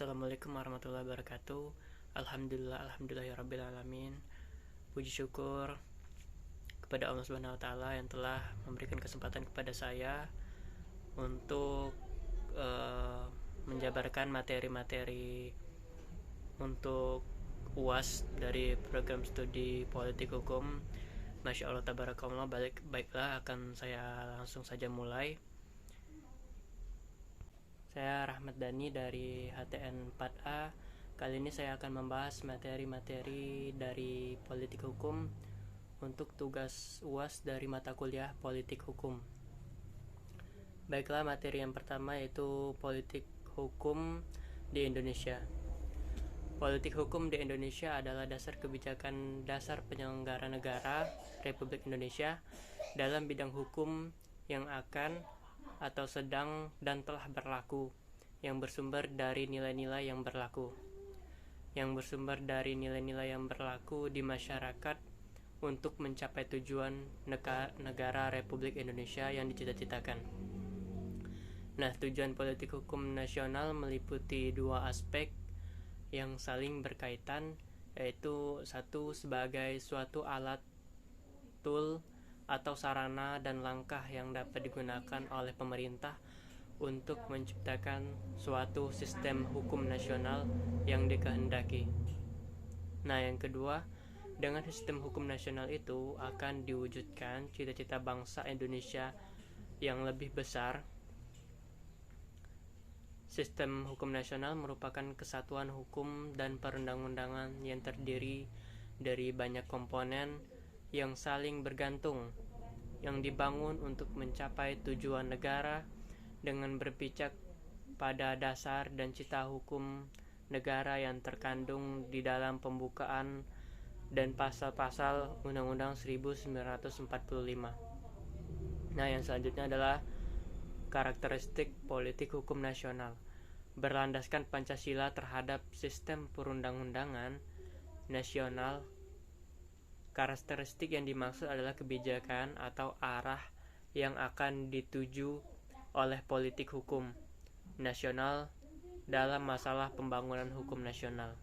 Assalamualaikum warahmatullahi wabarakatuh. Alhamdulillah ya alamin. Puji syukur kepada Allah Subhanahu wa taala yang telah memberikan kesempatan kepada saya untuk menjabarkan materi-materi untuk UAS dari program studi politik hukum. Masya Allah tabarakallah. Baiklah, akan saya langsung saja mulai. Saya Rahmat Dhani dari HTN 4A. Kali ini saya akan membahas materi-materi dari politik hukum untuk tugas UAS dari mata kuliah politik hukum. Baiklah, materi yang pertama yaitu politik hukum di Indonesia. Politik hukum di Indonesia adalah dasar kebijakan dasar penyelenggara negara Republik Indonesia dalam bidang hukum yang akan atau sedang dan telah berlaku, yang bersumber dari nilai-nilai yang berlaku di masyarakat untuk mencapai tujuan negara Republik Indonesia yang dicita-citakan. Nah, tujuan politik hukum nasional meliputi dua aspek yang saling berkaitan, yaitu satu, sebagai suatu alat, tool atau sarana dan langkah yang dapat digunakan oleh pemerintah untuk menciptakan suatu sistem hukum nasional yang dikehendaki. Nah, yang kedua, dengan sistem hukum nasional itu akan diwujudkan cita-cita bangsa Indonesia yang lebih besar. Sistem hukum nasional merupakan kesatuan hukum dan perundang-undangan yang terdiri dari banyak komponen yang saling bergantung, yang dibangun untuk mencapai tujuan negara dengan berpijak pada dasar dan cita hukum negara yang terkandung di dalam pembukaan dan pasal-pasal Undang-Undang 1945. Nah, yang selanjutnya adalah karakteristik politik hukum nasional. Berlandaskan Pancasila terhadap sistem perundang-undangan nasional. Karakteristik yang dimaksud adalah kebijakan atau arah yang akan dituju oleh politik hukum nasional dalam masalah pembangunan hukum nasional.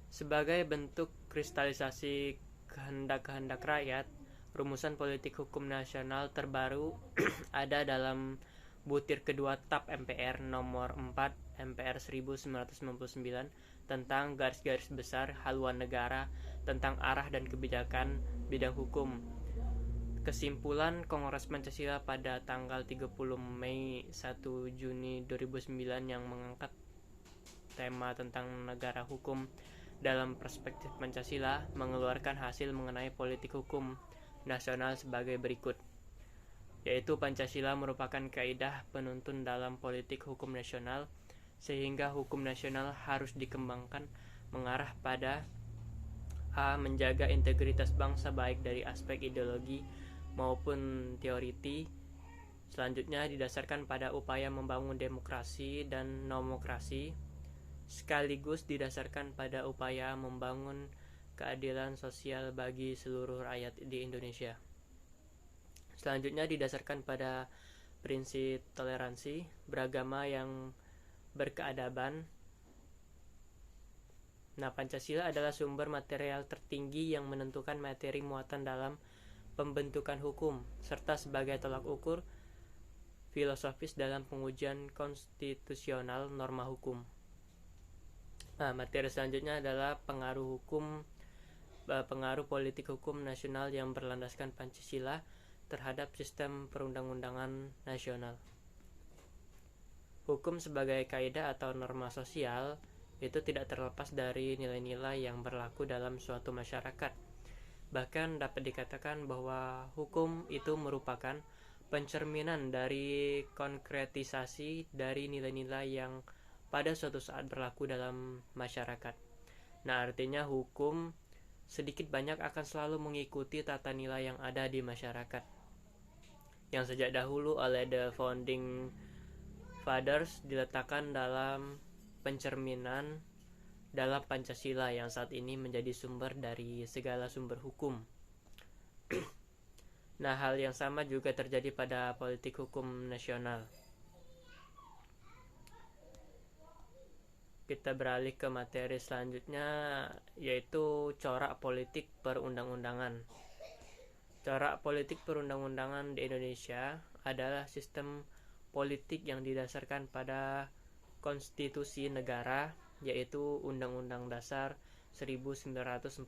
Sebagai bentuk kristalisasi kehendak-kehendak rakyat, rumusan politik hukum nasional terbaru ada dalam butir kedua TAP MPR nomor 4 MPR 1999 tentang garis-garis besar haluan negara tentang arah dan kebijakan bidang hukum. Kesimpulan Kongres Pancasila pada tanggal 30 Mei 1 Juni 2009 yang mengangkat tema tentang negara hukum dalam perspektif Pancasila mengeluarkan hasil mengenai politik hukum nasional sebagai berikut, yaitu Pancasila merupakan kaidah penuntun dalam politik hukum nasional, sehingga hukum nasional harus dikembangkan mengarah pada a. menjaga integritas bangsa baik dari aspek ideologi maupun teoriti. Selanjutnya didasarkan pada upaya membangun demokrasi dan nomokrasi, sekaligus didasarkan pada upaya membangun keadilan sosial bagi seluruh rakyat di Indonesia. Selanjutnya didasarkan pada prinsip toleransi beragama yang berkeadaban. Nah, Pancasila adalah sumber material tertinggi yang menentukan materi muatan dalam pembentukan hukum, serta sebagai tolak ukur filosofis dalam pengujian konstitusional norma hukum. Nah, materi selanjutnya adalah pengaruh politik hukum nasional yang berlandaskan Pancasila terhadap sistem perundang-undangan nasional. Hukum sebagai kaidah atau norma sosial itu tidak terlepas dari nilai-nilai yang berlaku dalam suatu masyarakat. Bahkan dapat dikatakan bahwa hukum itu merupakan pencerminan dari konkretisasi dari nilai-nilai yang pada suatu saat berlaku dalam masyarakat. Nah, artinya hukum sedikit banyak akan selalu mengikuti tata nilai yang ada di masyarakat, yang sejak dahulu oleh the founding fathers diletakkan dalam pencerminan dalam Pancasila yang saat ini menjadi sumber dari segala sumber hukum. Nah, hal yang sama juga terjadi pada politik hukum nasional. Kita beralih ke materi selanjutnya, yaitu corak politik perundang-undangan. Corak politik perundang-undangan di Indonesia adalah sistem politik yang didasarkan pada konstitusi negara, yaitu Undang-Undang Dasar 1945.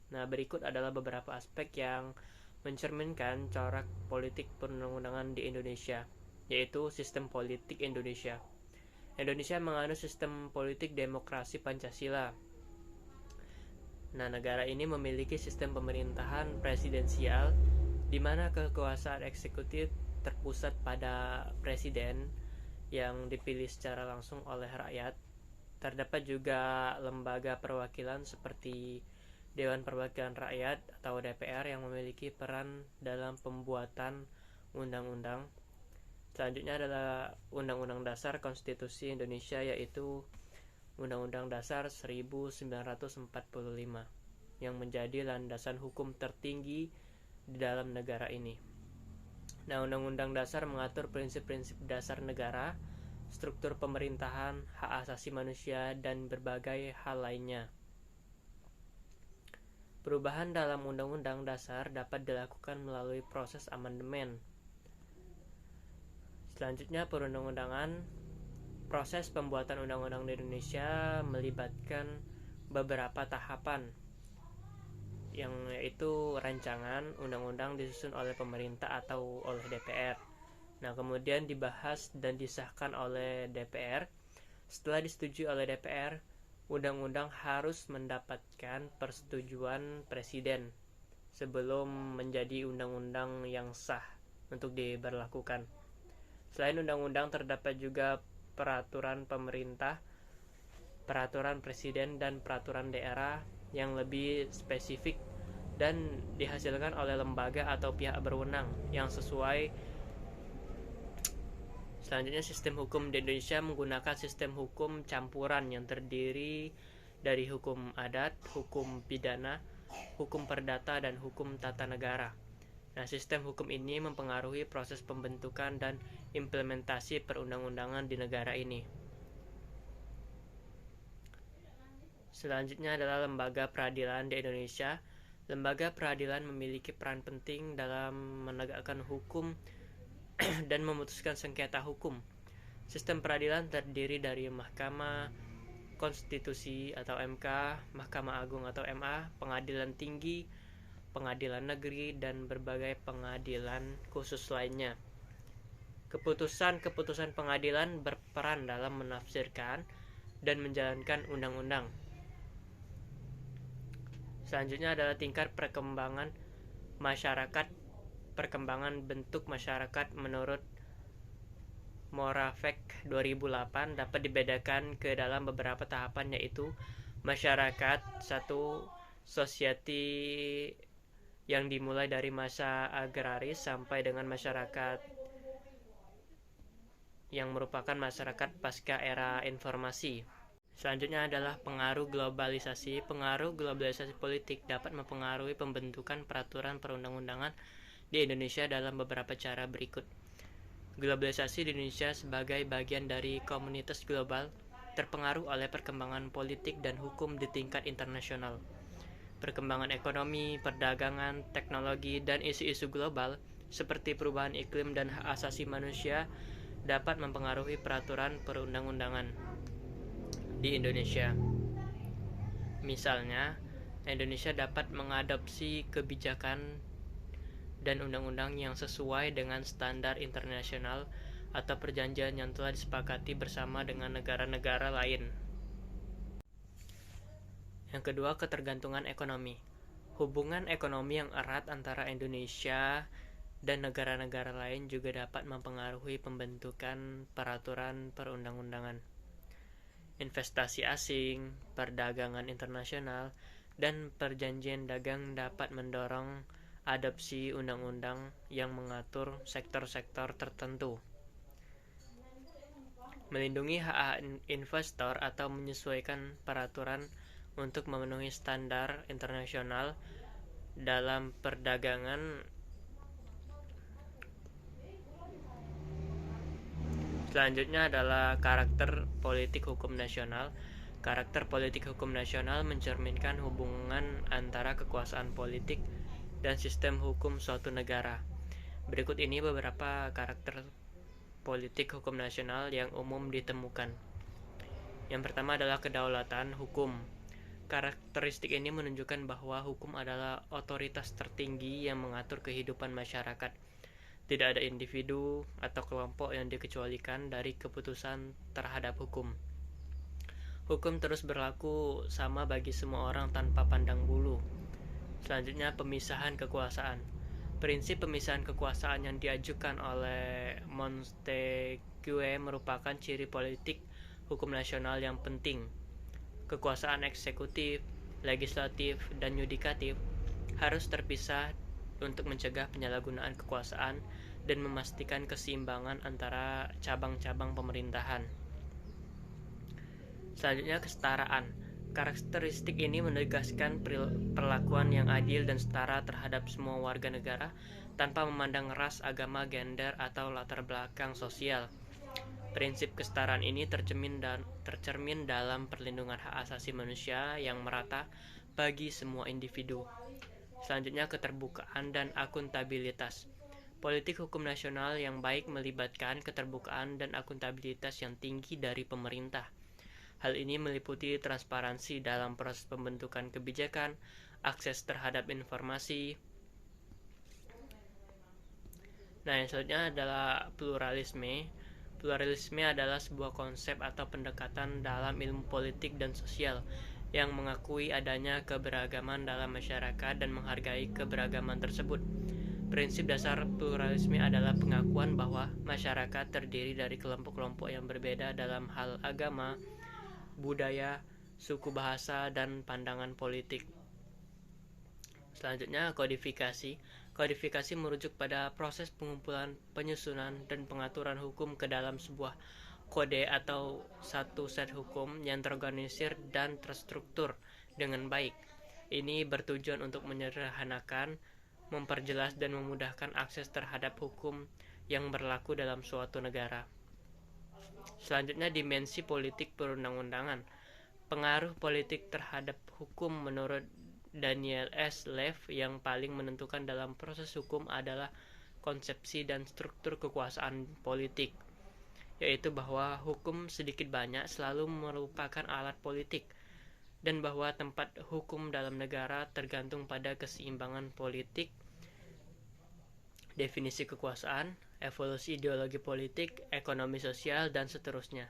Nah, berikut adalah beberapa aspek yang mencerminkan corak politik perundang-undangan di Indonesia, yaitu sistem politik Indonesia. Indonesia menganut sistem politik demokrasi Pancasila. Nah, negara ini memiliki sistem pemerintahan presidensial di mana kekuasaan eksekutif terpusat pada presiden yang dipilih secara langsung oleh rakyat. Terdapat juga lembaga perwakilan seperti Dewan Perwakilan Rakyat atau DPR yang memiliki peran dalam pembuatan undang-undang. Selanjutnya adalah Undang-Undang Dasar Konstitusi Indonesia, yaitu Undang-Undang Dasar 1945 yang menjadi landasan hukum tertinggi di dalam negara ini. Nah, Undang-Undang Dasar mengatur prinsip-prinsip dasar negara, struktur pemerintahan, hak asasi manusia, dan berbagai hal lainnya. Perubahan dalam Undang-Undang Dasar dapat dilakukan melalui proses amandemen. Selanjutnya, perundang-undangan. Proses pembuatan undang-undang di Indonesia melibatkan beberapa tahapan, yang yaitu rancangan undang-undang disusun oleh pemerintah atau oleh DPR. Nah, kemudian dibahas dan disahkan oleh DPR. Setelah disetujui oleh DPR, undang-undang harus mendapatkan persetujuan presiden sebelum menjadi undang-undang yang sah untuk diberlakukan. Selain undang-undang, terdapat juga peraturan pemerintah, peraturan presiden, dan peraturan daerah yang lebih spesifik dan dihasilkan oleh lembaga atau pihak berwenang yang sesuai. Selanjutnya, sistem hukum di Indonesia menggunakan sistem hukum campuran yang terdiri dari hukum adat, hukum pidana, hukum perdata, dan hukum tata negara. Nah, sistem hukum ini mempengaruhi proses pembentukan dan implementasi perundang-undangan di negara ini. Selanjutnya adalah lembaga peradilan di Indonesia. Lembaga peradilan memiliki peran penting dalam menegakkan hukum dan memutuskan sengketa hukum. Sistem peradilan terdiri dari Mahkamah Konstitusi atau MK, Mahkamah Agung atau MA, Pengadilan Tinggi, Pengadilan Negeri, dan berbagai pengadilan khusus lainnya. Keputusan-keputusan pengadilan berperan dalam menafsirkan dan menjalankan undang-undang. Selanjutnya adalah tingkat perkembangan masyarakat. Perkembangan bentuk masyarakat menurut Moravec 2008 dapat dibedakan ke dalam beberapa tahapan, yaitu masyarakat 1, society yang dimulai dari masa agraris sampai dengan masyarakat yang merupakan masyarakat pasca era informasi. Selanjutnya adalah pengaruh globalisasi. Pengaruh globalisasi politik dapat mempengaruhi pembentukan peraturan perundang-undangan di Indonesia dalam beberapa cara berikut. Globalisasi di Indonesia sebagai bagian dari komunitas global terpengaruh oleh perkembangan politik dan hukum di tingkat internasional. Perkembangan ekonomi, perdagangan, teknologi, dan isu-isu global seperti perubahan iklim dan hak asasi manusia dapat mempengaruhi peraturan perundang-undangan di Indonesia. Misalnya, Indonesia dapat mengadopsi kebijakan dan undang-undang yang sesuai dengan standar internasional atau perjanjian yang telah disepakati bersama dengan negara-negara lain. Yang kedua, ketergantungan ekonomi. Hubungan ekonomi yang erat antara Indonesia dan negara-negara lain juga dapat mempengaruhi pembentukan peraturan perundang-undangan. Investasi asing, perdagangan internasional, dan perjanjian dagang dapat mendorong adopsi undang-undang yang mengatur sektor-sektor tertentu. Melindungi hak investor atau menyesuaikan peraturan untuk memenuhi standar internasional dalam perdagangan. Selanjutnya adalah karakter politik hukum nasional. Karakter politik hukum nasional mencerminkan hubungan antara kekuasaan politik dan sistem hukum suatu negara. Berikut ini beberapa karakter politik hukum nasional yang umum ditemukan. Yang pertama adalah kedaulatan hukum. Karakteristik ini menunjukkan bahwa hukum adalah otoritas tertinggi yang mengatur kehidupan masyarakat. Tidak ada individu atau kelompok yang dikecualikan dari keputusan terhadap hukum. Hukum terus berlaku sama bagi semua orang tanpa pandang bulu. Selanjutnya, pemisahan kekuasaan. Prinsip pemisahan kekuasaan yang diajukan oleh Montesquieu merupakan ciri politik hukum nasional yang penting. Kekuasaan eksekutif, legislatif, dan yudikatif harus terpisah untuk mencegah penyalahgunaan kekuasaan dan memastikan keseimbangan antara cabang-cabang pemerintahan. Selanjutnya, kesetaraan. Karakteristik ini menegaskan perlakuan yang adil dan setara terhadap semua warga negara tanpa memandang ras, agama, gender, atau latar belakang sosial. Prinsip kesetaraan ini tercermin dalam perlindungan hak asasi manusia yang merata bagi semua individu. Selanjutnya, keterbukaan dan akuntabilitas. Politik hukum nasional yang baik melibatkan keterbukaan dan akuntabilitas yang tinggi dari pemerintah. Hal ini meliputi transparansi dalam proses pembentukan kebijakan, akses terhadap informasi. Nah, yang selanjutnya adalah pluralisme. Pluralisme adalah sebuah konsep atau pendekatan dalam ilmu politik dan sosial yang mengakui adanya keberagaman dalam masyarakat dan menghargai keberagaman tersebut. Prinsip dasar pluralisme adalah pengakuan bahwa masyarakat terdiri dari kelompok-kelompok yang berbeda dalam hal agama, budaya, suku bahasa, dan pandangan politik. Selanjutnya, kodifikasi. Kodifikasi merujuk pada proses pengumpulan, penyusunan, dan pengaturan hukum ke dalam sebuah kode atau satu set hukum yang terorganisir dan terstruktur dengan baik. Ini bertujuan untuk menyederhanakan, memperjelas, dan memudahkan akses terhadap hukum yang berlaku dalam suatu negara. Selanjutnya, dimensi politik perundang-undangan. Pengaruh politik terhadap hukum menurut Daniel S. Lev yang paling menentukan dalam proses hukum adalah konsepsi dan struktur kekuasaan politik, yaitu bahwa hukum sedikit banyak selalu merupakan alat politik, dan bahwa tempat hukum dalam negara tergantung pada keseimbangan politik, definisi kekuasaan, evolusi ideologi politik, ekonomi sosial, dan seterusnya.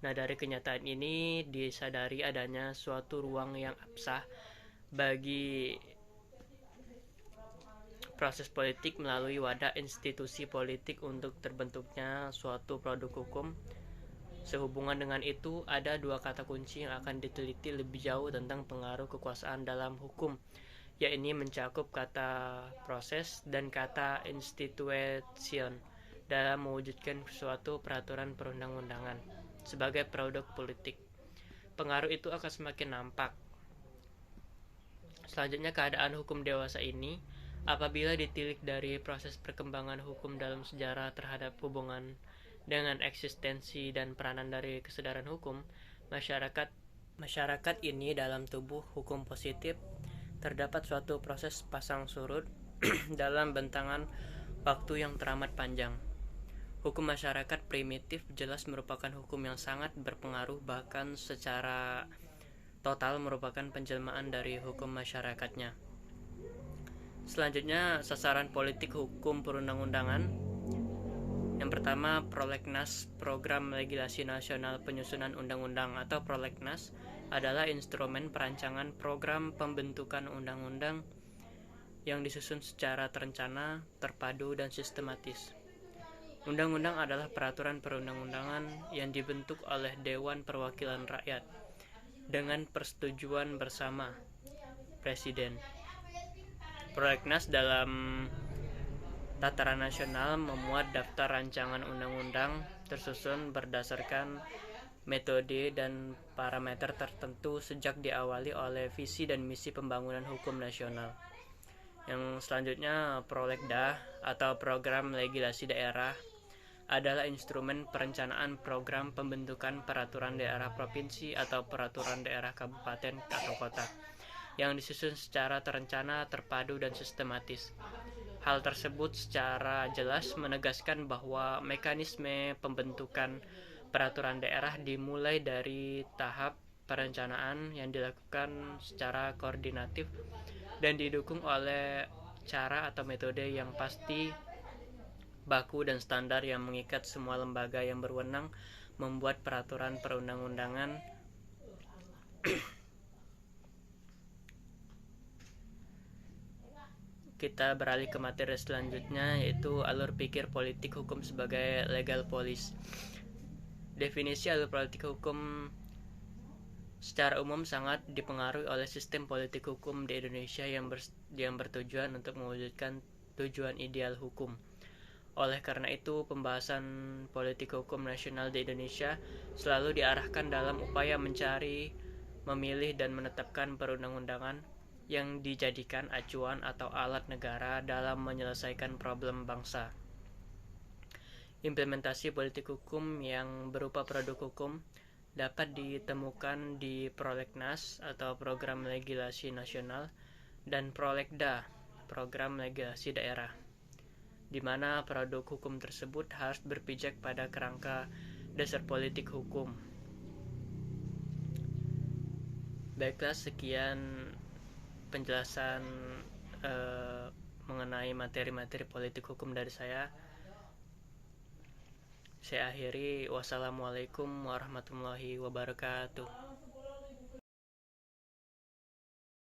Nah, dari kenyataan ini disadari adanya suatu ruang yang absah bagi proses politik melalui wadah institusi politik untuk terbentuknya suatu produk hukum. Sehubungan dengan itu, ada dua kata kunci yang akan diteliti lebih jauh tentang pengaruh kekuasaan dalam hukum, yakni mencakup kata proses dan kata institution dalam mewujudkan suatu peraturan perundang-undangan sebagai produk politik. Pengaruh itu akan semakin nampak. Selanjutnya, keadaan hukum dewasa ini apabila ditilik dari proses perkembangan hukum dalam sejarah terhadap hubungan dengan eksistensi dan peranan dari kesadaran hukum masyarakat ini dalam tubuh hukum positif, terdapat suatu proses pasang surut dalam bentangan waktu yang teramat panjang. Hukum masyarakat primitif jelas merupakan hukum yang sangat berpengaruh, bahkan secara total merupakan penjelmaan dari hukum masyarakatnya. Selanjutnya, sasaran politik hukum perundang-undangan. Yang pertama, Prolegnas, Program Legislasi Nasional Penyusunan Undang-Undang atau Prolegnas adalah instrumen perancangan program pembentukan undang-undang yang disusun secara terencana, terpadu, dan sistematis. Undang-undang adalah peraturan perundang-undangan yang dibentuk oleh Dewan Perwakilan Rakyat dengan persetujuan bersama Presiden. Prolegnas dalam tataran nasional memuat daftar rancangan undang-undang tersusun berdasarkan metode dan parameter tertentu sejak diawali oleh visi dan misi pembangunan hukum nasional. Yang selanjutnya, Prolegda atau Program Legislasi Daerah adalah instrumen perencanaan program pembentukan peraturan daerah provinsi atau peraturan daerah kabupaten atau kota yang disusun secara terencana, terpadu, dan sistematis. Hal tersebut secara jelas menegaskan bahwa mekanisme pembentukan peraturan daerah dimulai dari tahap perencanaan yang dilakukan secara koordinatif dan didukung oleh cara atau metode yang pasti, baku, dan standar yang mengikat semua lembaga yang berwenang membuat peraturan perundang-undangan. Kita beralih ke materi selanjutnya, yaitu alur pikir politik hukum sebagai legal policy. Definisi alur politik hukum secara umum sangat dipengaruhi oleh sistem politik hukum di Indonesia yang bertujuan untuk mewujudkan tujuan ideal hukum. Oleh karena itu, pembahasan politik hukum nasional di Indonesia selalu diarahkan dalam upaya mencari, memilih, dan menetapkan perundang-undangan yang dijadikan acuan atau alat negara dalam menyelesaikan problem bangsa. Implementasi politik hukum yang berupa produk hukum dapat ditemukan di Prolegnas atau Program Legislasi Nasional dan Prolegda, Program Legislasi Daerah, di mana produk hukum tersebut harus berpijak pada kerangka dasar politik hukum. Baiklah, sekian penjelasan mengenai materi-materi politik hukum dari saya. Saya akhiri, wassalamualaikum warahmatullahi wabarakatuh.